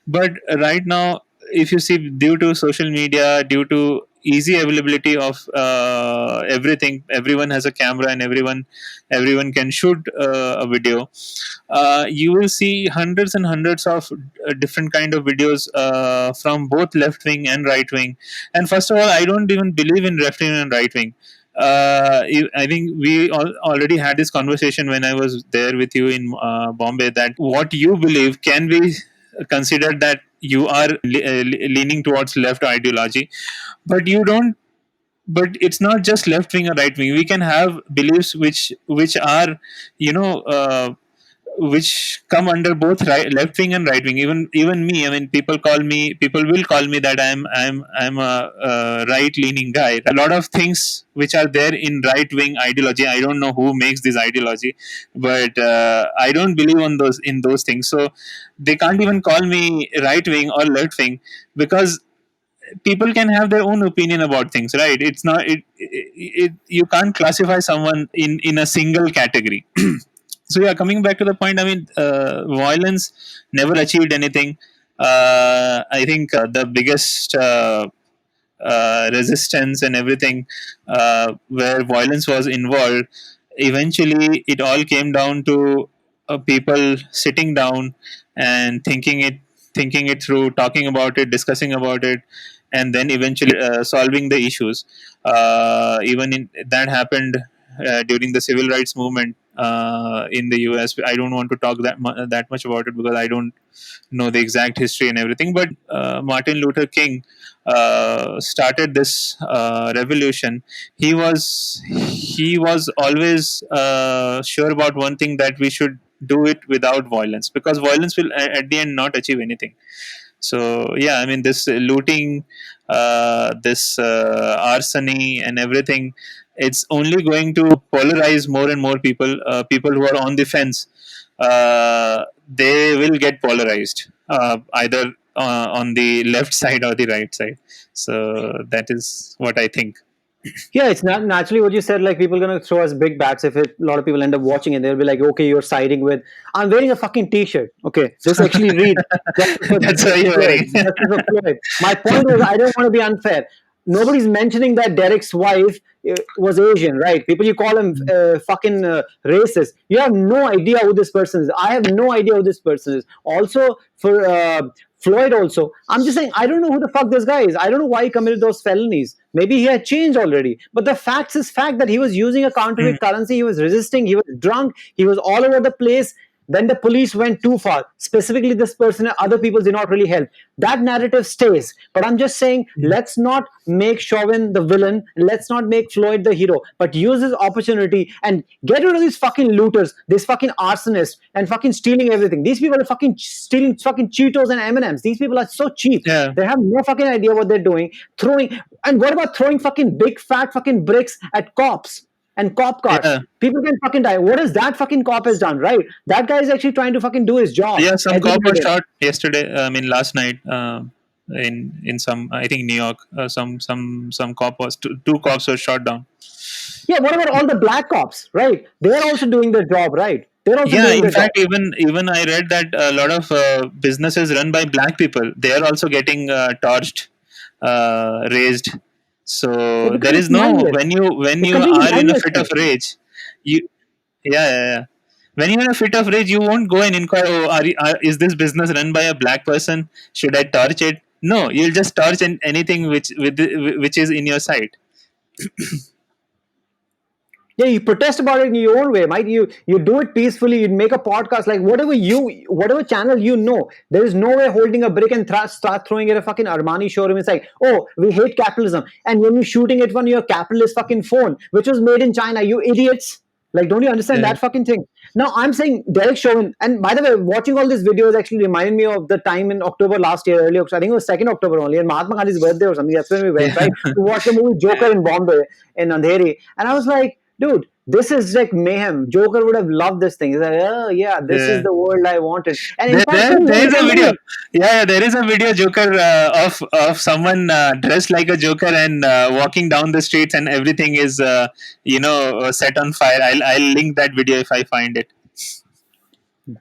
But right now, if you see, due to social media, due to easy availability of everything, everyone has a camera and everyone can shoot a video. You will see hundreds and hundreds of different kind of videos from both left wing and right wing. And first of all, I don't even believe in left wing and right wing. I think we already had this conversation when I was there with you in Bombay, that what you believe can be considered that you are leaning towards left ideology, but you don't. But it's not just left wing or right wing. We can have beliefs which are, you know, which come under both left wing and right wing. Even me, I mean, people will call me that I'm a right leaning guy. A lot of things which are there in right wing ideology, I don't know who makes this ideology, but I don't believe on those in those things. So they can't even call me right wing or left wing, because people can have their own opinion about things, right? It's not you can't classify someone in a single category. So yeah, coming back to the point, I mean, violence never achieved anything. I think the biggest resistance and everything, where violence was involved, eventually it all came down to people sitting down and thinking it through, talking about it, discussing about it, and then eventually solving the issues. That happened during the civil rights movement in the US. I don't want to talk that much about it because I don't know the exact history and everything. But Martin Luther King started this revolution. He was always sure about one thing, that we should do it without violence, because violence will at the end not achieve anything. So yeah, I mean, this looting, this arsony and everything, it's only going to polarize more and more people. People who are on the fence, they will get polarized, either on the left side or the right side. So that is what I think. Yeah, it's not naturally what you said. Like people gonna throw us big bats if a lot of people end up watching it. They'll be like, "Okay, you're siding with." I'm wearing a fucking T-shirt. Okay, this actually reads Justice for That's why you're Floyd. wearing. Justice for Floyd. My point was, I don't want to be unfair. nobody's mentioning that Derek's wife was Asian, right? People, you call him fucking racist. You have no idea who this person is. I have no idea who this person is. Also, for Floyd, also, I'm just saying, I don't know who the fuck this guy is. I don't know why he committed those felonies. Maybe he had changed already. But the fact is fact that he was using a Mm. counterfeit currency. He was resisting. He was drunk. He was all over the place. Then the police went too far. Specifically, this person and other people did not really help. That narrative stays. But I'm just saying, Mm. let's not make Chauvin the villain. Let's not make Floyd the hero. But use this opportunity and get rid of these fucking looters, these fucking arsonists, and fucking stealing everything. These people are fucking stealing fucking Cheetos and M&Ms. These people are so cheap. Yeah. They have no fucking idea what they're doing. And what about throwing fucking big fat fucking bricks at cops and cop cars? Yeah. People can fucking die. What is that fucking cop has done, right? That guy is actually trying to fucking do his job. Yeah, some At the cop end of was the day. shot yesterday. I mean, last night in some, I think, New York. Some cop was two cops were shot down. Yeah, what about all the black cops, right? They're also doing their job, right? They're also Yeah, doing in their job. fact, even I read that a lot of businesses run by black people, they are also getting torched, raised. Yeah, So because there it's is no, mindless. when It's you completely are in a mindless fit thing. of rage, you yeah. When you're in a fit of rage, you won't go and inquire. Oh, is this business run by a black person? Should I torch it? No, you'll just torch anything which is in your sight. Yeah, you protest about it in your own way, right? You do it peacefully. You make a podcast, like whatever channel you know. There is no way holding a brick and start throwing it at a fucking Armani showroom. It's like, oh, we hate capitalism, and when you're shooting it on your capitalist fucking phone, which was made in China, you idiots. Like, don't you understand Yeah, that fucking thing? Now, I'm saying Derek Chauvin, and by the way, watching all these videos actually reminded me of the time in October last year, early October, I think it was 2nd October only, and Mahatma Gandhi's birthday or something. That's when we went, yeah, right? To watch the movie Joker in Bombay, in Andheri. And I was like, dude, this is like mayhem. Joker would have loved this thing. He's like, oh, yeah, this is yeah. the world I wanted. And in There, fact, there, same there movie is a video. company. Yeah, there is a video, Joker, of someone dressed like a Joker and walking down the streets, and everything is set on fire. I'll link that video if I find it.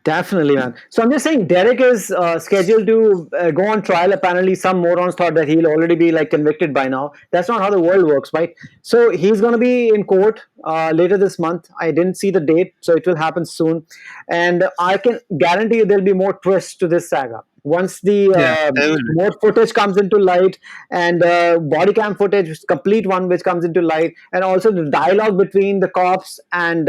Definitely, man. So I'm just saying, Derek is scheduled to go on trial. Apparently, some morons thought that he'll already be like convicted by now. That's not how the world works, right? So he's going to be in court later this month. I didn't see the date, so it will happen soon. And I can guarantee you there'll be more twists to this saga once the Yeah, there will be. more footage comes into light, and body cam footage, complete one, which comes into light, and also the dialogue between the cops and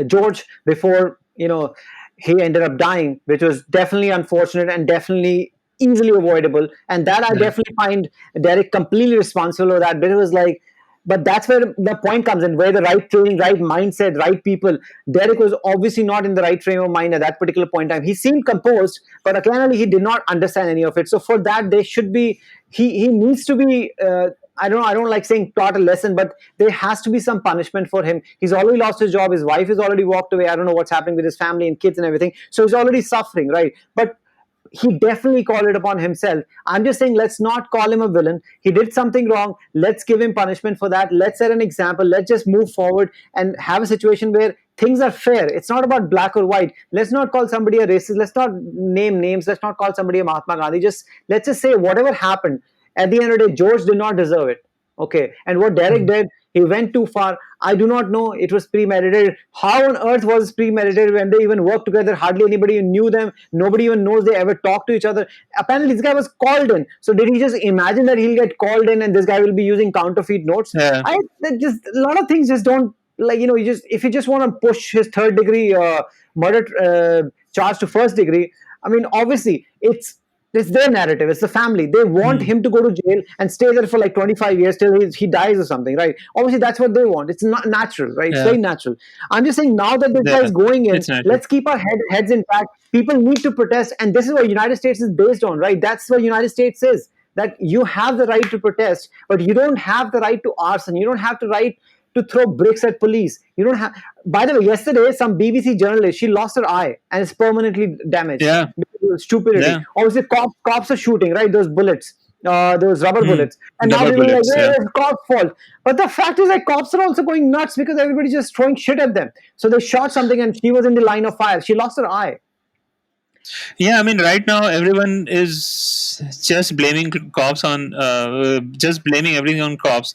George before he ended up dying, which was definitely unfortunate and definitely easily avoidable. And that I Yeah, definitely find Derek completely responsible for that. But it was like, but that's where the point comes in, where the right training, right mindset, right people. Derek was obviously not in the right frame of mind at that particular point in time. He seemed composed, but apparently he did not understand any of it. So for that, they should be. He needs to be. I don't like saying taught a lesson, but there has to be some punishment for him. He's already lost his job. His wife has already walked away. I don't know what's happening with his family and kids and everything. So he's already suffering, right? But he definitely called it upon himself. I'm just saying, let's not call him a villain. He did something wrong. Let's give him punishment for that. Let's set an example. Let's just move forward and have a situation where things are fair. It's not about black or white. Let's not call somebody a racist. Let's not name names. Let's not call somebody a Mahatma Gandhi. Let's just say whatever happened. At the end of the day, George did not deserve it. Okay. And what Derek mm, did, he went too far. I do not know. It was premeditated. How on earth was it premeditated when they even worked together? Hardly anybody knew them. Nobody even knows they ever talked to each other. Apparently, this guy was called in. So did he just imagine that he'll get called in and this guy will be using counterfeit notes? yeah, I just a lot of things just don't like you just if you just want to push his third degree murder charge to first degree. I mean, obviously, it's their narrative. It's the family. They want mm, him to go to jail and stay there for like 25 years till he dies or something, right? Obviously, that's what they want. It's not natural, right? It's yeah, very natural. I'm just saying now that this guy yeah. is going in, It's natural. let's keep our heads intact. People need to protest, and this is what United States is based on, right? That's what United States is. That you have the right to protest, but you don't have the right to arson. You don't have the right to throw bricks at police. You don't have. By the way, yesterday some BBC journalist, she lost her eye and it's permanently damaged Yeah, because of stupidity. yeah. Obviously, cops are shooting, right? Those bullets, those rubber Mm. bullets, and now Rubber they're like, bullets. "Yeah, Yeah, it's cops' fault." But the fact is that cops are also going nuts because everybody's just throwing shit at them. So they shot something, and she was in the line of fire. She lost her eye. Yeah, I mean, right now everyone is just blaming cops on, just blaming everything on cops.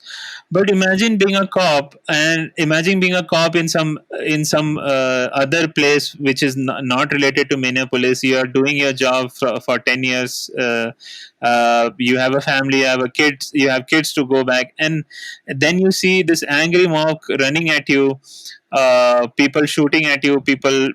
But imagine being a cop, and imagine being a cop in some other place which is not related to Minneapolis. You are doing your job for 10 years. You have a family, you have kids to go back, and then you see this angry mob running at you, people shooting at you, people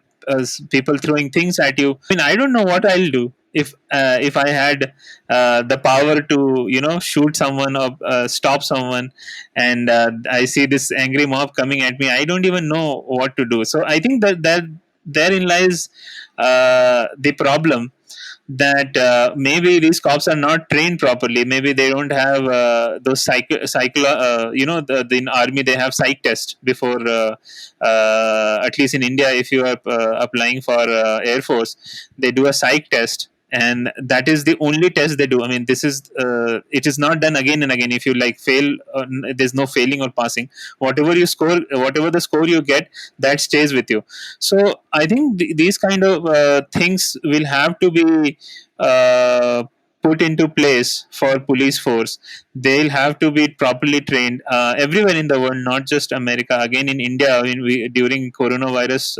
throwing things at you. I mean, I don't know what I'll do if I had the power to, shoot someone or stop someone, and I see this angry mob coming at me. I don't even know what to do. So I think that therein lies the problem, that maybe these cops are not trained properly. Maybe they don't have those cycle. In army they have psych test before. At least in India, if you are applying for Air Force, they do a psych test, and that is the only test they do. I mean, this is it is not done again and again. If you like fail, there's no failing or passing. Whatever you score, whatever the score you get, that stays with you. So I think these kind of things will have to be uh, put into place for police force. They'll have to be properly trained everywhere in the world, not just America. Again, in India, during coronavirus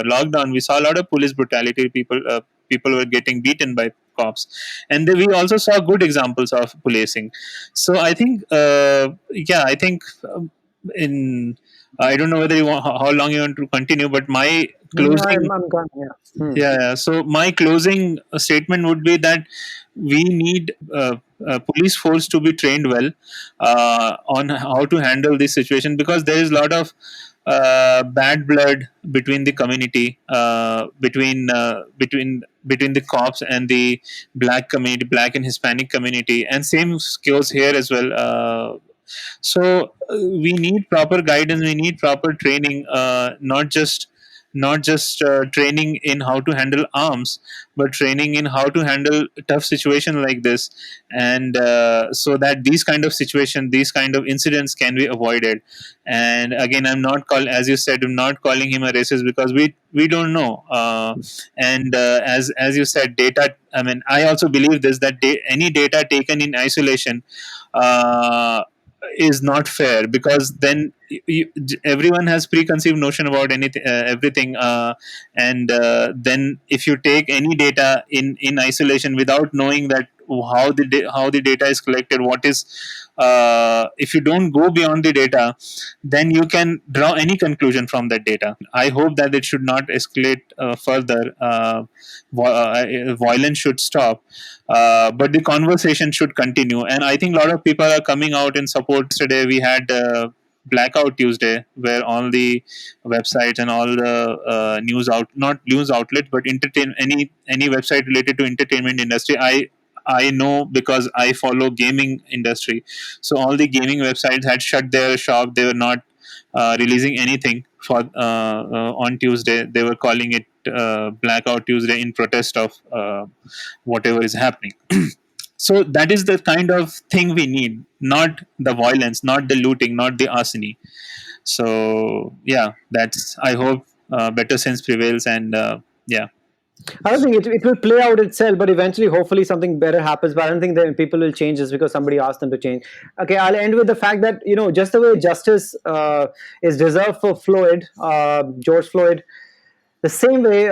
lockdown, we saw a lot of police brutality. People were getting beaten by cops, and we also saw good examples of policing. So I think, yeah, I think in I don't know whether you want how long you want to continue, but my No, no, closing, I'm gone. Yeah. yeah. So my closing statement would be that we need police force to be trained well on how to handle this situation, because there is a lot of bad blood between the community, between the cops and the black community, black and Hispanic community, and same goes here as well. So we need proper guidance, we need proper training, not just training in how to handle arms, but training in how to handle tough situation like this, and so that these kind of situation, these kind of incidents can be avoided. And again, as you said, I'm not calling him a racist, because we don't know. And as you said, data, I mean, I also believe this, that any data taken in isolation uh, is not fair, because then everyone has preconceived notion about anything, everything, and then if you take any data in isolation without knowing that how the data is collected, what is, if you don't go beyond the data, then you can draw any conclusion from that data. I hope that it should not escalate further. Violence should stop, but the conversation should continue. And I think a lot of people are coming out in support. Yesterday we had Blackout Tuesday, where all the websites and all the not news outlet, but any website related to entertainment industry. I know, because I follow gaming industry. So all the gaming websites had shut their shop. They were not releasing anything for on Tuesday. They were calling it Blackout Tuesday, in protest of whatever is happening. So that is the kind of thing we need, not the violence, not the looting, not the arsony. So yeah, that's, I hope better sense prevails, and yeah. I don't think it will play out itself, but eventually, hopefully, something better happens. But I don't think that people will change just because somebody asked them to change. Okay, I'll end with the fact that, just the way justice is deserved for Floyd, George Floyd, the same way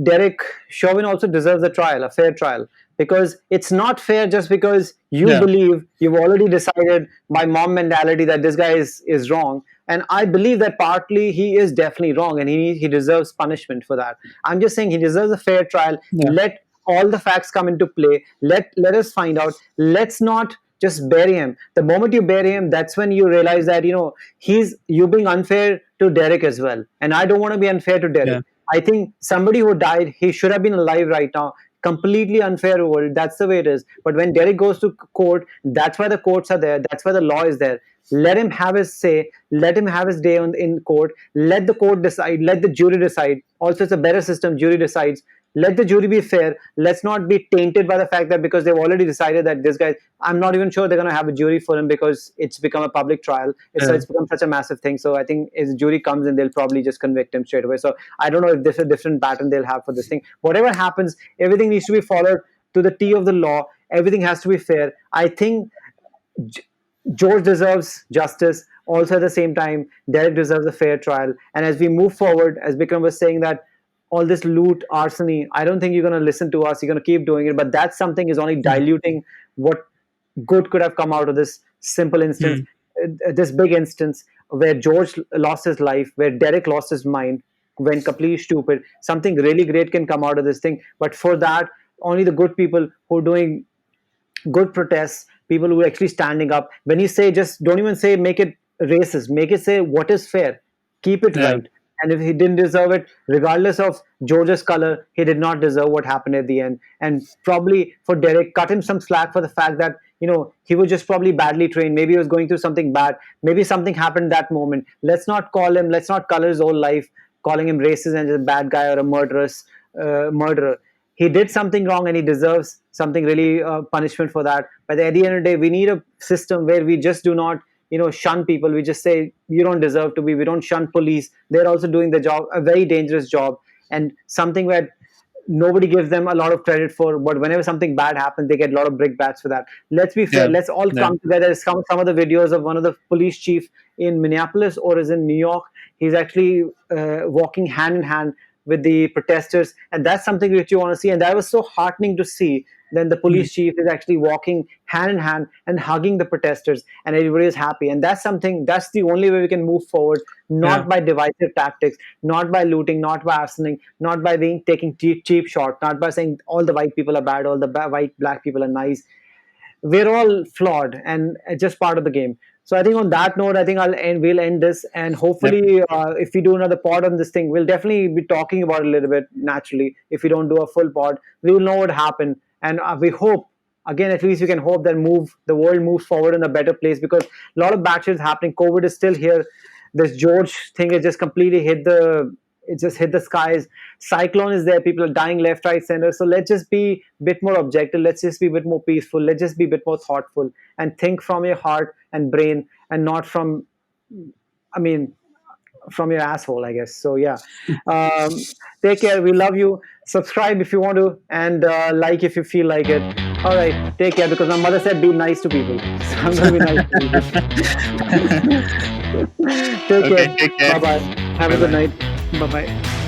Derek Chauvin also deserves a trial, a fair trial, because it's not fair just because you Yeah. believe you've already decided by mob mentality that this guy is wrong. And I believe that partly he is definitely wrong, and he deserves punishment for that. I'm just saying he deserves a fair trial. Yeah. Let all the facts come into play. Let us find out. Let's not just bury him. The moment you bury him, that's when you realize that you being unfair to Derek as well. And I don't want to be unfair to Yeah. Derek. I think somebody who died, he should have been alive right now. Completely unfair world. That's the way it is. But when Derek goes to court, that's why the courts are there. That's why the law is there. Let him have his say. Let him have his day in court. Let the court decide. Let the jury decide. Also, it's a better system. Jury decides. Let the jury be fair. Let's not be tainted by the fact that because they've already decided that this guy, I'm not even sure they're going to have a jury for him because it's become a public trial. So Yeah. it's become such a massive thing. So I think if the jury comes in, they'll probably just convict him straight away. So I don't know if there's a different pattern they'll have for this thing. Whatever happens, everything needs to be followed to the T of the law. Everything has to be fair. I think George deserves justice. Also, at the same time, Derek deserves a fair trial. And as we move forward, as Bikram was saying that all this loot, arsony, I don't think you're going to listen to us. You're going to keep doing it. But that something is only diluting what good could have come out of this simple instance, Mm. this big instance where George lost his life, where Derek lost his mind, went completely stupid. Something really great can come out of this thing. But for that, only the good people who are doing good protests, people who are actually standing up. When you say, just don't even say make it racist, make it say what is fair, keep it Yeah. right. And if he didn't deserve it, regardless of George's color, he did not deserve what happened at the end. And probably for Derek, cut him some slack for the fact that he was just probably badly trained. Maybe he was going through something bad. Maybe something happened that moment. Let's not call him. Let's not color his whole life calling him racist and just a bad guy or a murderer. He did something wrong and he deserves something really punishment for that. But at the end of the day, we need a system where we just do not shun people. We just say you don't deserve to be. We don't shun police. They're also doing the job, a very dangerous job, and something where nobody gives them a lot of credit for, but whenever something bad happens, they get a lot of brickbats for that. Let's be fair. Yeah. Let's all Yeah. come together. Some of the videos of one of the police chief in Minneapolis or is in New York. He's actually walking hand in hand with the protesters, and that's something which you want to see. And that was so heartening to see. Then the Mm. police chief is actually walking hand in hand and hugging the protesters, and everybody is happy. And that's something. That's the only way we can move forward, Yeah. not by divisive tactics, not by looting, not by arsoning, not by taking cheap shots, not by saying all the white people are bad, all the white black people are nice. We're all flawed and just part of the game. So I think on that note, I think we'll end this, and Yep. hopefully, if we do another pod on this thing, we'll definitely be talking about it a little bit naturally. If we don't do a full pod, we will know what happened, and we hope, again, at least we can hope that the world moves forward in a better place, because a lot of bad shit is happening. COVID is still here. This George thing has just completely hit the skies. Cyclone is there. People are dying left, right, center. So let's just be a bit more objective. Let's just be a bit more peaceful. Let's just be a bit more thoughtful and think from your heart and brain and not from, I mean, from your asshole, I guess. So yeah, take care. We love you. Subscribe if you want to, and like if you feel like it. All right, take care, because my mother said be nice to people. So I'm gonna be nice to people. Take Okay. care. Take care. Bye bye. Have a Bye good bye. night. Bye bye.